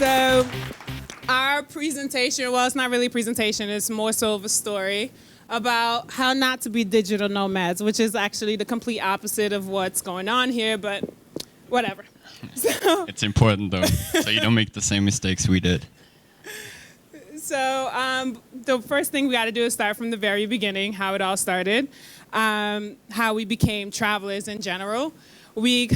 So our presentation, well, it's not really a presentation, it's more so of a story about how not to be digital nomads, which is actually the complete opposite of what's going on here, but whatever. So, It's important though, so you don't make the same mistakes we did. So the first thing we got to do is start from the very beginning, how it all started, how we became travelers in general. We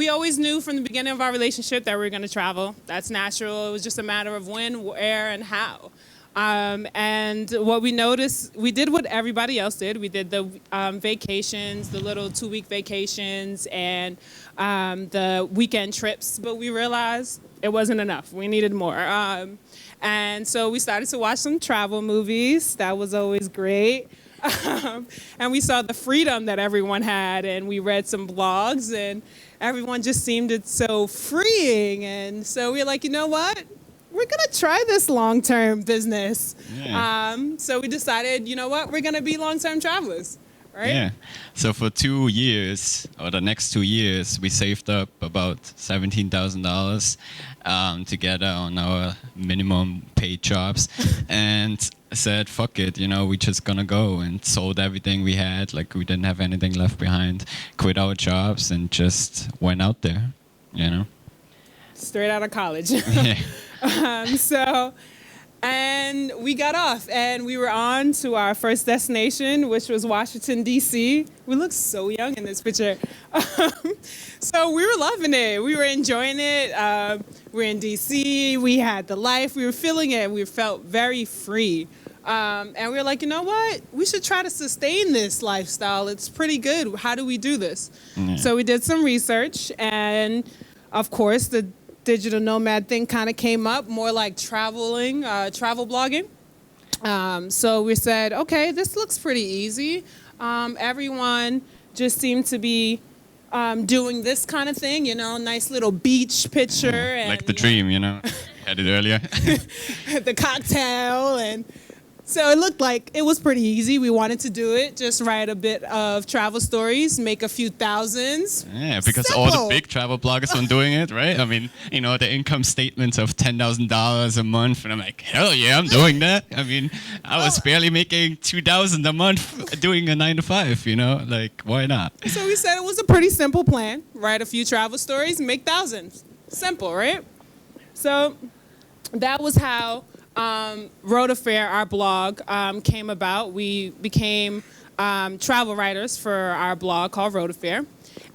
always knew from the beginning of our relationship that we were going to travel. That's natural. It was just a matter of when, where, and how. And what we noticed, we did what everybody else did. We did the vacations, the little 2-week vacations, and the weekend trips. But we realized it wasn't enough. We needed more. And so we started to watch some travel movies. That was always great. And we saw the freedom that everyone had, and we read some blogs, and everyone just seemed it so freeing. And so we were like, you know what? We're going to try this long-term business. Yeah. So we decided, you know what? We're going to be long-term travelers, right? Yeah. So for 2 years, or the next 2 years, we saved up about $17,000 together on our minimum paid jobs, and said, fuck it, we just gonna go, and sold everything we had. Like, we didn't have anything left behind, quit our jobs, and just went out there, Straight out of college. Yeah. And we got off, and we were on to our first destination, which was Washington, D.C. We look so young in this picture. So we were loving it. We were enjoying it. We were in D.C. We had the life. We were feeling it. We felt very free. And we were like, you know what? We should try to sustain this lifestyle. It's pretty good. How do we do this? Yeah. So we did some research, and of course, the digital nomad thing kind of came up, more like travel blogging. So we said, okay, this looks pretty easy. Everyone just seemed to be doing this kind of thing, nice little beach picture. And, like the dream, had it earlier. the cocktail. And so it looked like it was pretty easy. We wanted to do it, just write a bit of travel stories, make a few thousands. Yeah, because Simple. all the big travel bloggers were doing it, right? I mean, the income statements of $10,000 a month, and I'm like, hell yeah, I'm doing that. I mean, I was barely making $2,000 a month doing a 9 to 5, like, why not? So we said it was a pretty simple plan. Write a few travel stories, make thousands. Simple, right? So that was how Road Affair, our blog, came about. We became travel writers for our blog called Road Affair.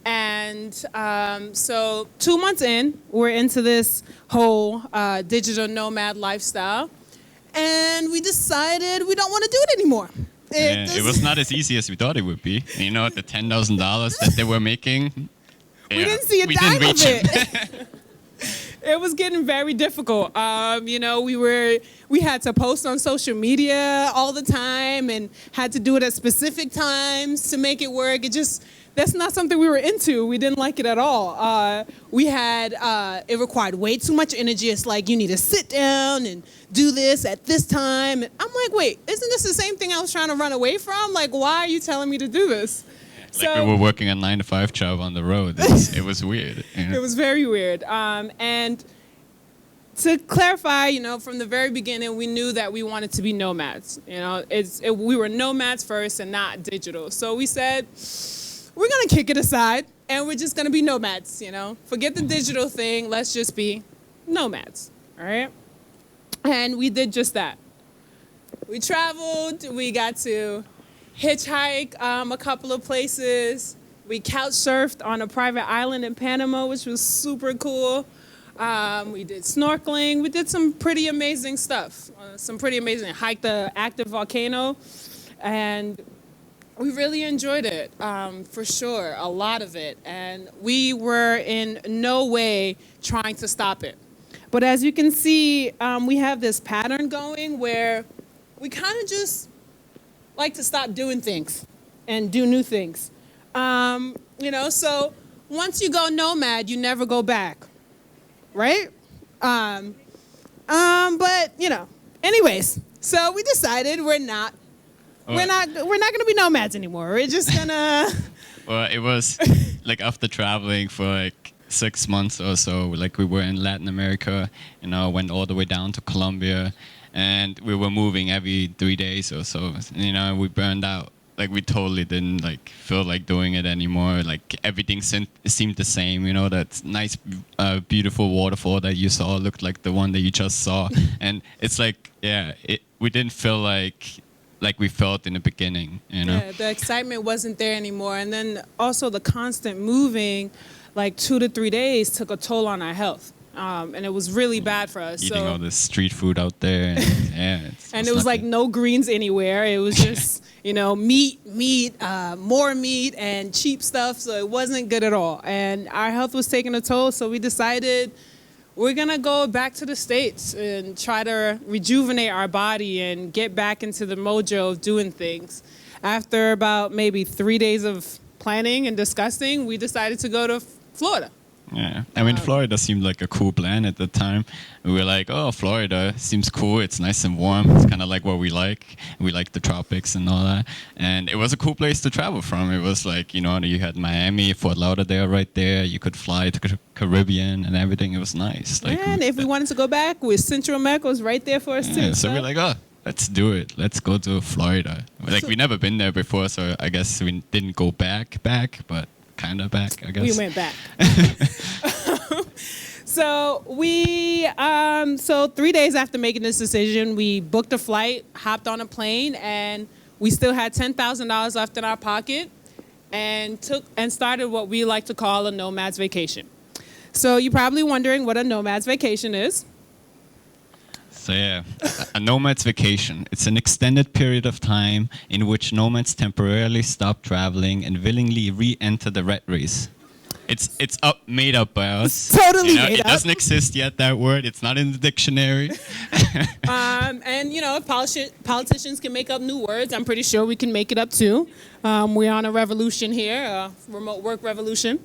And so 2 months in, we're into this whole digital nomad lifestyle. And we decided we don't want to do it anymore. It was not as easy as we thought it would be. The $10,000 that they were making, we didn't see a dime of reach it. It was getting very difficult. We had to post on social media all the time and had to do it at specific times to make it work. That's not something we were into. We didn't like it at all. It required way too much energy. It's like, you need to sit down and do this at this time. And I'm like, wait, isn't this the same thing I was trying to run away from? Like, why are you telling me to do this? Like, we were working a 9 to 5 job on the road. It was weird. It was very weird. And to clarify, from the very beginning, we knew that we wanted to be nomads. We were nomads first and not digital. So we said, we're going to kick it aside, and we're just going to be nomads, Forget the digital thing. Let's just be nomads, all right? And we did just that. We traveled. We got to hitchhike a couple of places. We couch surfed on a private island in Panama, which was super cool. We did snorkeling. We did some pretty amazing stuff. Hiked the active volcano, and we really enjoyed it, for sure, a lot of it. And we were in no way trying to stop it. But as you can see, we have this pattern going where we kind of just like to stop doing things and do new things. So once you go nomad, you never go back, right? But anyways, so we decided we're not gonna be nomads anymore. We're just gonna. Well, it was like after traveling for like 6 months or so. Like we were in Latin America, went all the way down to Colombia, and we were moving every 3 days or so. We burned out. Like we totally didn't like feel like doing it anymore. Like everything seemed the same. That nice, beautiful waterfall that you saw looked like the one that you just saw, and it's like, we didn't feel like we felt in the beginning. Yeah, the excitement wasn't there anymore, and then also the constant moving, like 2 to 3 days, took a toll on our health. And it was really bad for us. Eating all this street food out there, and and it was like no greens anywhere. It was just meat, more meat, and cheap stuff. So it wasn't good at all. And our health was taking a toll. So we decided we're gonna go back to the States and try to rejuvenate our body and get back into the mojo of doing things. After about maybe 3 days of planning and discussing, we decided to go to Florida. Yeah, I mean, Florida seemed like a cool plan at the time. We were like, oh, Florida seems cool. It's nice and warm. It's kind of like what we like. We like the tropics and all that. And it was a cool place to travel from. It was like, you had Miami, Fort Lauderdale right there. You could fly to the Caribbean and everything. It was nice. Like, and if we wanted to go back, Central America was right there for us too. So we're like, oh, let's do it. Let's go to Florida. Like, we never been there before, so I guess we didn't go back, but kind of back, I guess. We went back. So 3 days after making this decision, we booked a flight, hopped on a plane, and we still had $10,000 left in our pocket, and started what we like to call a nomad's vacation. So you're probably wondering what a nomad's vacation is. So yeah, a nomad's vacation. It's an extended period of time in which nomads temporarily stop traveling and willingly re-enter the rat race. It's made up by us. Totally made up. It doesn't exist yet, that word. It's not in the dictionary. And politicians can make up new words. I'm pretty sure we can make it up too. We're on a revolution here, a remote work revolution.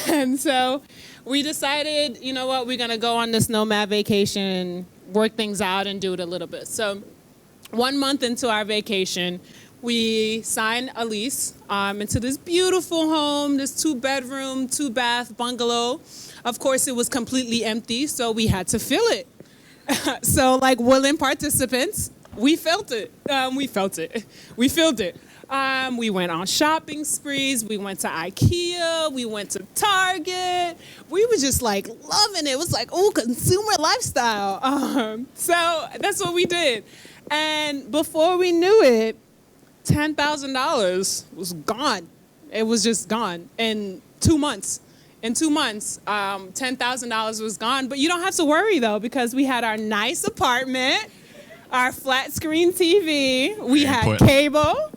And so we decided, we're going to go on this nomad vacation and work things out and do it a little bit. So 1 month into our vacation, we signed a lease into this beautiful home, this 2-bedroom, 2-bath bungalow. Of course, it was completely empty, so we had to fill it. So like willing participants, we filled it. We filled it. We went on shopping sprees. We went to IKEA. We went to Target. We were just like loving it. It was like, oh, consumer lifestyle. So that's what we did. And before we knew it, $10,000 was gone. It was just gone in 2 months. In 2 months, $10,000 was gone. But you don't have to worry, though, because we had our nice apartment, our flat screen TV. We had cable.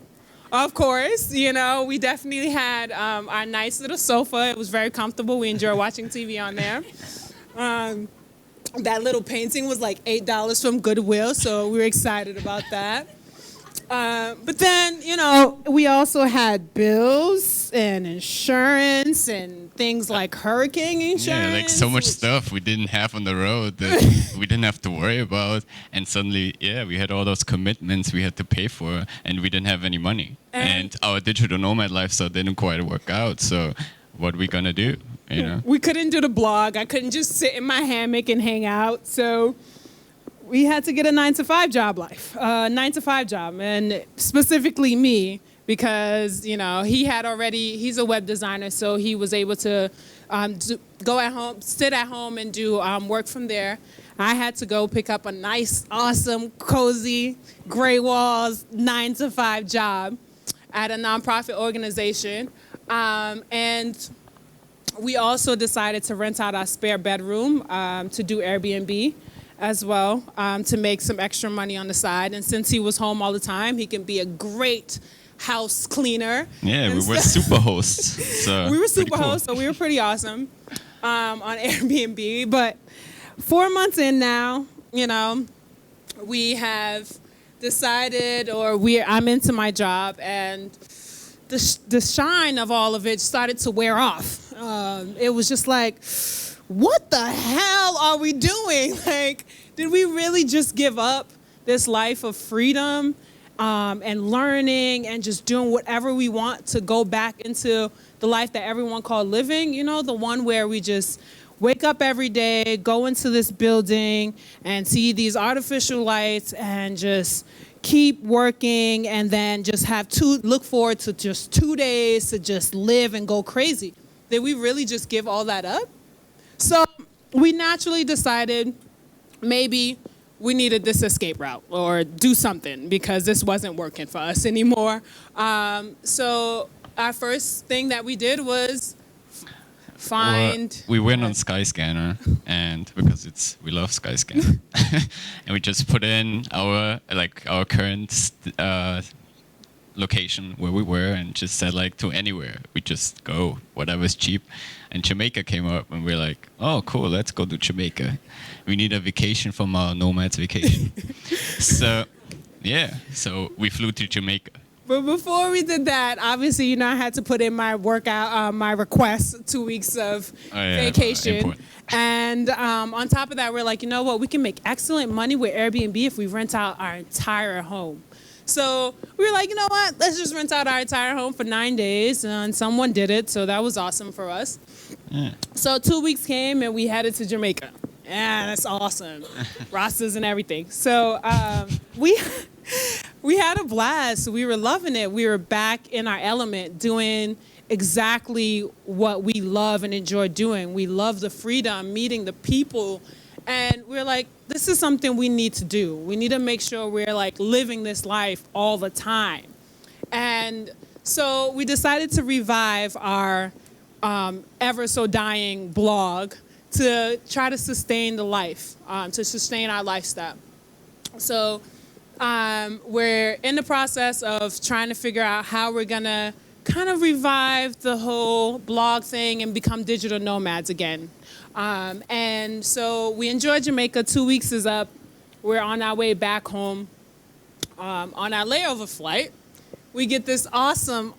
Of course, we definitely had our nice little sofa. It was very comfortable. We enjoy watching TV on there. That little painting was like $8 from Goodwill, so we were excited about that. But then, we also had bills and insurance and things like hurricane insurance. Yeah, like so much stuff we didn't have on the road that we didn't have to worry about. And suddenly, we had all those commitments we had to pay for, and we didn't have any money. And our digital nomad lifestyle didn't quite work out. So what are we going to do? We couldn't do the blog. I couldn't just sit in my hammock and hang out. So we had to get a 9-to-5 job life, 9-to-5 job, and specifically me, because he's a web designer, so he was able to sit at home and do work from there. I had to go pick up a nice, awesome, cozy, gray walls 9-to-5 job at a nonprofit organization, and we also decided to rent out our spare bedroom to do Airbnb as well, to make some extra money on the side. And since he was home all the time, he can be a great house cleaner. Yeah, we were super hosts. So we were super hosts, so we were pretty awesome on Airbnb. But 4 months in now, we have decided, I'm into my job, and the shine of all of it started to wear off. It was just like, what the hell are we doing? Like, did we really just give up this life of freedom and learning and just doing whatever we want to go back into the life that everyone called living, you know, the one where we just wake up every day, go into this building and see these artificial lights and just keep working and then just look forward to just 2 days to just live and go crazy. Did we really just give all that up? So we naturally decided maybe we needed this escape route or do something because this wasn't working for us anymore. So our first thing that we did was we went on Skyscanner, and because we love Skyscanner, and we just put in our current location where we were, and just said like to anywhere. We just go whatever's cheap, and Jamaica came up, and we're like, oh cool, let's go to Jamaica. We need a vacation from our nomads vacation. So we flew to Jamaica. But before we did that, obviously, you know, I had to put in my workout, my request, 2 weeks of vacation. Important. And on top of that, we're like, you know what? We can make excellent money with Airbnb if we rent out our entire home. So we were like, you know what? Let's just rent out our entire home for 9 days. And someone did it. So that was awesome for us. Yeah. So 2 weeks came and we headed to Jamaica. Yeah, that's awesome. Rastas and everything. So we had a blast. We were loving it. We were back in our element doing exactly what we love and enjoy doing. We love the freedom, meeting the people. And we're like, this is something we need to do. We need to make sure we're like living this life all the time. And so we decided to revive our ever so dying blog to try to sustain the life, to sustain our lifestyle. So we're in the process of trying to figure out how we're gonna kind of revive the whole blog thing and become digital nomads again. And so we enjoyed Jamaica. 2 weeks is up. We're on our way back home. On our layover flight, we get this awesome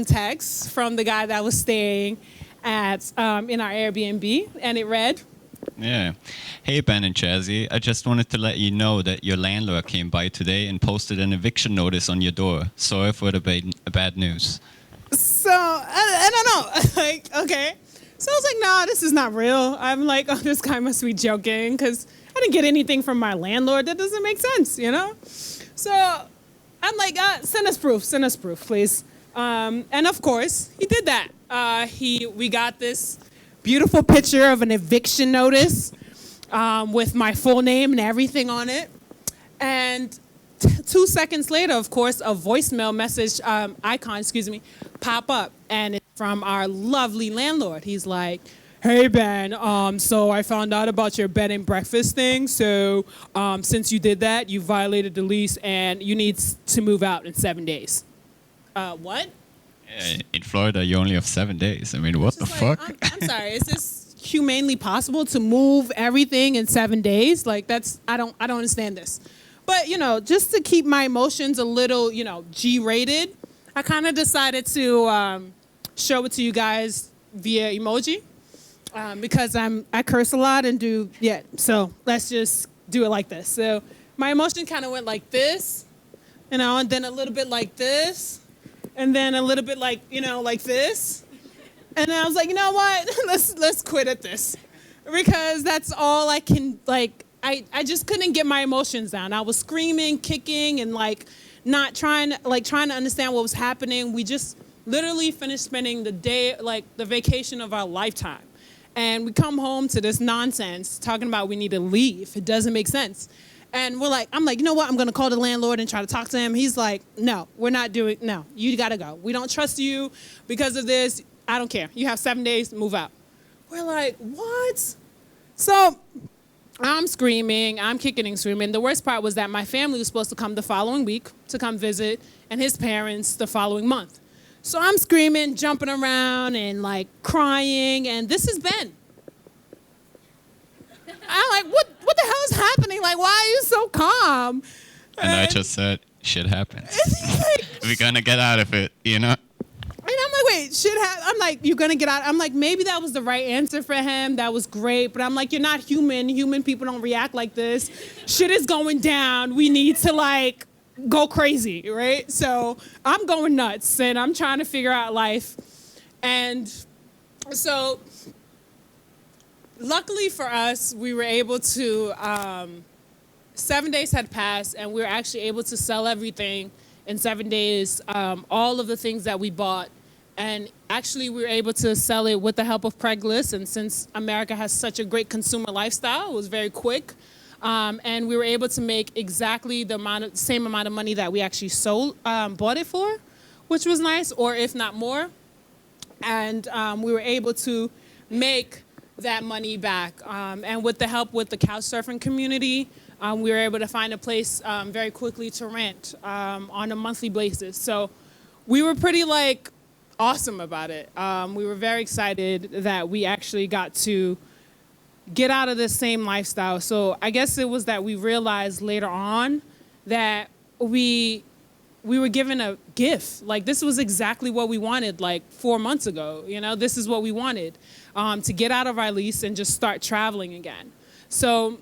text from the guy that was staying at in our Airbnb, and it read, yeah. Hey, Ben and Jazzy, I just wanted to let you know that your landlord came by today and posted an eviction notice on your door. Sorry for the bad news. So, I don't know. Like, okay. So I was like, no, this is not real. I'm like, oh, this guy must be joking because I didn't get anything from my landlord. That doesn't make sense, you know? So I'm like, send us proof, please. And of course, he did that. We got this beautiful picture of an eviction notice with my full name and everything on it. And 2 seconds later, of course, a voicemail message icon, pop up. And it's from our lovely landlord. He's like, hey, Ben, so I found out about your bed and breakfast thing. So since you did that, you violated the lease and you need to move out in 7 days. What? In Florida, you only have 7 days. I mean, what the fuck? I'm sorry. Is this humanely possible to move everything in 7 days? Like I don't understand this. But you know, just to keep my emotions a little, you know, G-rated, I kind of decided to show it to you guys via emoji because I curse a lot and so let's just do it like this. So my emotion kind of went like this, you know, and then a little bit like this, and then a little bit like, you know, like this. And I was like, you know what? let's quit at this because that's all I can, like, I just couldn't get my emotions down. I was screaming, kicking, and like not trying to understand what was happening. We just literally finished spending the day, like the vacation of our lifetime. And we come home to this nonsense talking about we need to leave. It doesn't make sense. And I'm like, you know what? I'm going to call the landlord and try to talk to him. He's like, no, you got to go. We don't trust you because of this. I don't care. You have 7 days, move out. We're like, what? So I'm screaming, I'm kicking and screaming. The worst part was that my family was supposed to come the following week to come visit, and his parents the following month. So I'm screaming, jumping around, and like crying, and this is Ben. I'm like, what the hell is happening? Like, why are you so calm? And I just said, shit happens. We're gonna get out of it, you know? And I'm like, wait, I'm like, you're going to get out. I'm like, maybe that was the right answer for him. That was great. But I'm like, you're not human. Human people don't react like this. Shit is going down. We need to, like, go crazy, right? So I'm going nuts and I'm trying to figure out life. And so luckily for us, we were able to, 7 days had passed and we were actually able to sell everything in 7 days, all of the things that we bought. And actually we were able to sell it with the help of Craigslist. And since America has such a great consumer lifestyle, it was very quick. And we were able to make exactly the same amount of money that we actually bought it for, which was nice, or if not more. And we were able to make that money back. And with the help with the couch surfing community, we were able to find a place very quickly to rent on a monthly basis. So we were pretty awesome about it. We were very excited that we actually got to get out of this same lifestyle. So I guess it was that we realized later on that we were given a gift. This was exactly what we wanted 4 months ago. This is what we wanted, to get out of our lease and just start traveling again. So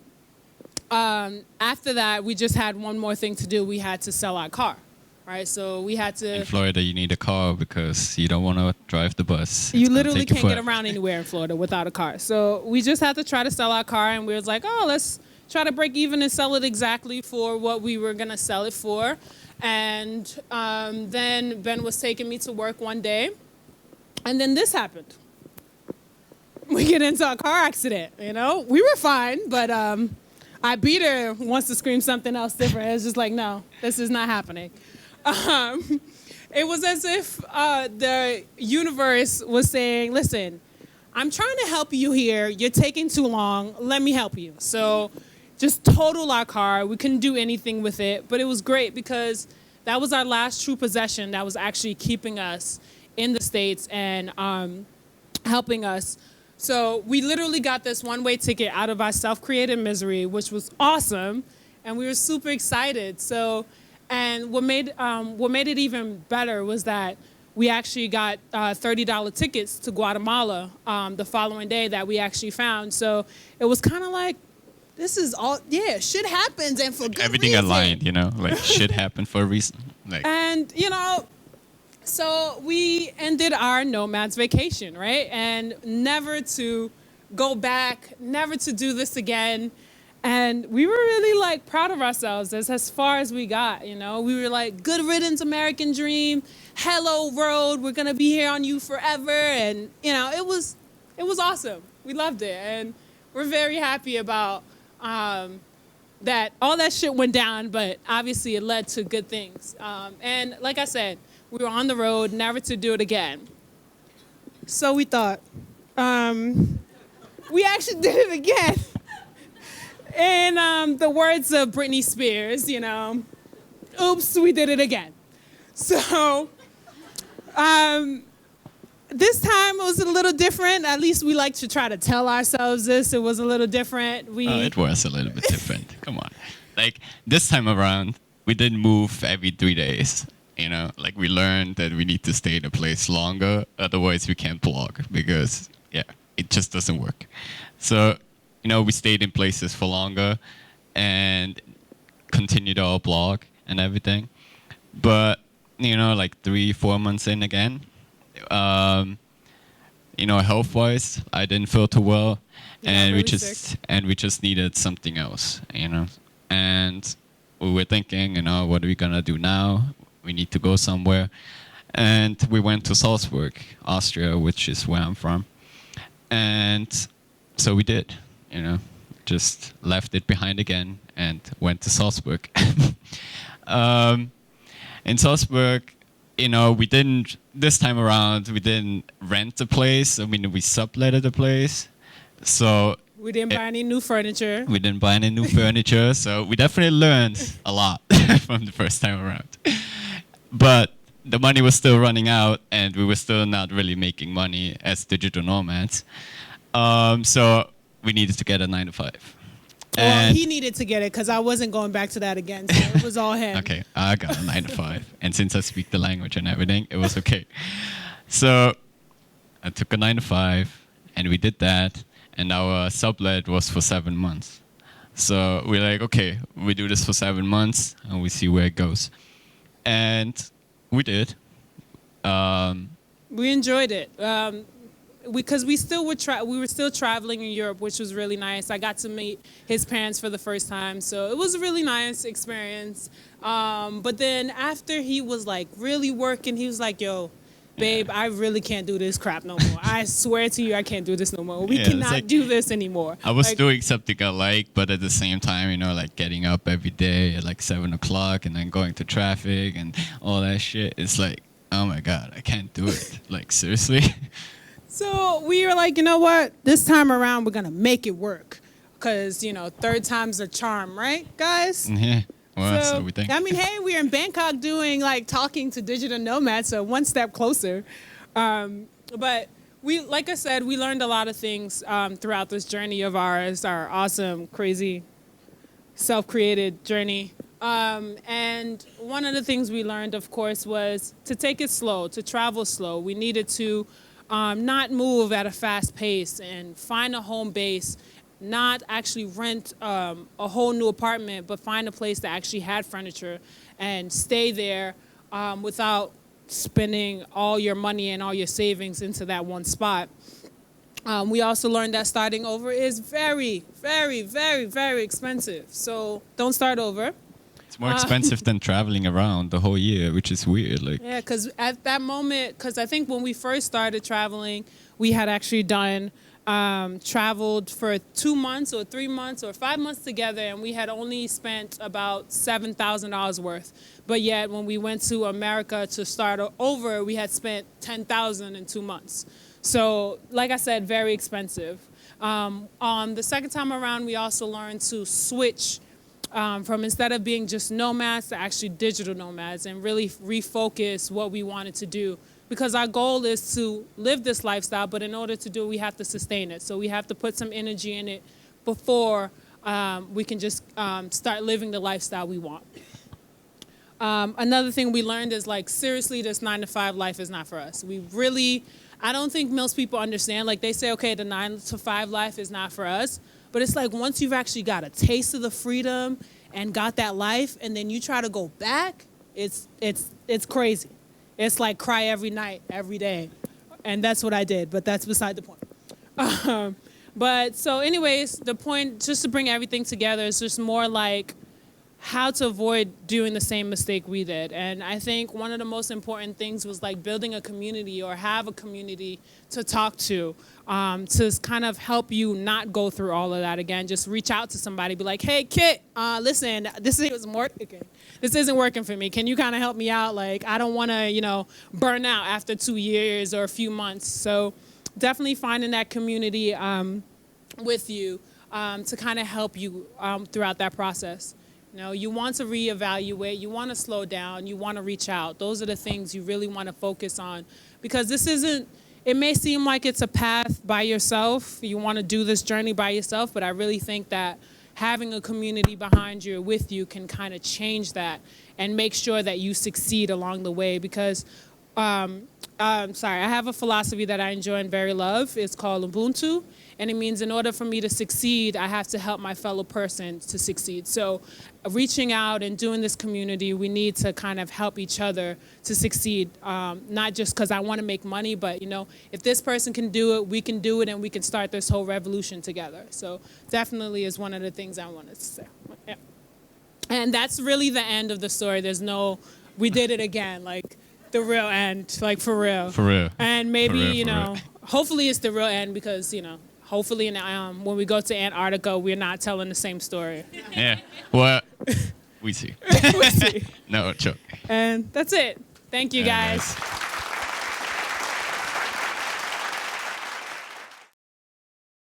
after that, we just had one more thing to do. We had to sell our car. Right, so we had to. In Florida, you need a car because you don't want to drive the bus. You literally can't get around anywhere in Florida without a car. So we just had to try to sell our car, and we was like, oh, let's try to break even and sell it exactly for what we were gonna sell it for. And then Ben was taking me to work one day, and then this happened. We get into a car accident. We were fine, but our beater wants to scream something else different. It's just no, this is not happening. It was as if the universe was saying, listen, I'm trying to help you here. You're taking too long. Let me help you. So just total our car. We couldn't do anything with it. But it was great because that was our last true possession that was actually keeping us in the States and helping us. So we literally got this one-way ticket out of our self-created misery, which was awesome. And we were super excited. And what made it even better was that we actually got $30 tickets to Guatemala the following day that we actually found. So it was kind of this is all, shit happens and for good everything reason. Aligned, shit happened for a reason. And, so we ended our nomad's vacation, right? And never to go back, never to do this again. And we were really proud of ourselves as far as we got, We were good riddance, American dream. Hello world, we're gonna be here on you forever. And it was awesome. We loved it, and we're very happy about that. All that shit went down, but obviously it led to good things. And like I said, we were on the road, never to do it again. So we thought, we actually did it again. In the words of Britney Spears, oops, we did it again. So this time it was a little different. At least we like to try to tell ourselves this. It was a little different. It was a little bit different. Come on. This time around, we didn't move every 3 days. We learned that we need to stay in a place longer. Otherwise, we can't blog because, it just doesn't work. So, we stayed in places for longer and continued our blog and everything. But, 3-4 months in again, health-wise, I didn't feel too well. And we just needed something else, And we were thinking, what are we going to do now? We need to go somewhere. And we went to Salzburg, Austria, which is where I'm from. And so we did. Just left it behind again and went to Salzburg. In Salzburg, this time around, we didn't rent the place. We subletted the place. So we didn't buy any new furniture. We didn't buy any new furniture. So we definitely learned a lot from the first time around. But the money was still running out and we were still not really making money as digital nomads. So we needed to get a 9-to-5. Well, he needed to get it because I wasn't going back to that again. So it was all him. Okay, I got a 9-to-5. And since I speak the language and everything, it was okay. So I took a 9-to-5 and we did that. And our sublet was for 7 months. So we're like, okay, we do this for 7 months and we see where it goes. And we did. We enjoyed it. Because we were still traveling in Europe, which was really nice. I got to meet his parents for the first time, so it was a really nice experience. But then after he was like really working, he was like, "Yo, babe, I really can't do this crap no more. I swear to you, I can't do this no more. We cannot like, do this anymore." I was like, doing something I like, but at the same time, you know, like getting up every day at like 7 o'clock and then going to traffic and all that shit. It's like, oh my God, I can't do it. Like, seriously? So we were like, you know what? This time around, we're going to make it work. Because, you know, third time's a charm, right, guys? Yeah. Well, so we think. I mean, hey, we're in Bangkok doing, like, talking to Digital Nomad, so one step closer. But like I said, we learned a lot of things throughout this journey of ours, our awesome, crazy, self-created journey. And one of the things we learned, of course, was to take it slow, to travel slow. We needed to not move at a fast pace and find a home base, not actually rent a whole new apartment, but find a place that actually had furniture and stay there without spending all your money and all your savings into that one spot. We also learned that starting over is very, very, very, very expensive. So don't start over. It's more expensive than traveling around the whole year, which is weird. Like, yeah, because at that moment, because I think when we first started traveling, we had actually done traveled for 2 months or 3 months or 5 months together, and we had only spent about $7,000 worth. But yet, when we went to America to start over, we had spent $10,000 in 2 months. So, like I said, very expensive. On the second time around, we also learned to switch from instead of being just nomads to actually digital nomads and really refocus what we wanted to do. Because our goal is to live this lifestyle, but in order to do it, we have to sustain it. So we have to put some energy in it before we can just start living the lifestyle we want. Another thing we learned is, like, seriously, this 9-to-5 life is not for us. I don't think most people understand. Like, they say, okay, the 9-to-5 life is not for us. But it's like once you've actually got a taste of the freedom and got that life, and then you try to go back, it's crazy. It's like cry every night, every day. And that's what I did, but that's beside the point. But so anyways, the point, just to bring everything together, is just more like how to avoid doing the same mistake we did. And I think one of the most important things was like building a community or have a community to talk to kind of help you not go through all of that again. Just reach out to somebody, be like, hey, Kit, listen, this isn't working for me. Can you kind of help me out? Like, I don't want to, burn out after 2 years or a few months. So definitely finding that community with you to kind of help you throughout that process. You want to reevaluate, you want to slow down, you want to reach out. Those are the things you really want to focus on, because it may seem like it's a path by yourself. You want to do this journey by yourself, but I really think that having a community behind you, with you, can kind of change that and make sure that you succeed along the way. Because, I have a philosophy that I enjoy and very love. It's called Ubuntu. And it means in order for me to succeed, I have to help my fellow person to succeed. So reaching out and doing this community, we need to kind of help each other to succeed, not just because I want to make money, but, if this person can do it, we can do it, and we can start this whole revolution together. So definitely is one of the things I wanted to say. Yeah. And that's really the end of the story. We did it again, like the real end, like for real. For real. And maybe, For real. hopefully it's the real end because, hopefully when we go to Antarctica, we're not telling the same story. Yeah. Well, we see. We see. No, joke. And that's it. Thank you, guys.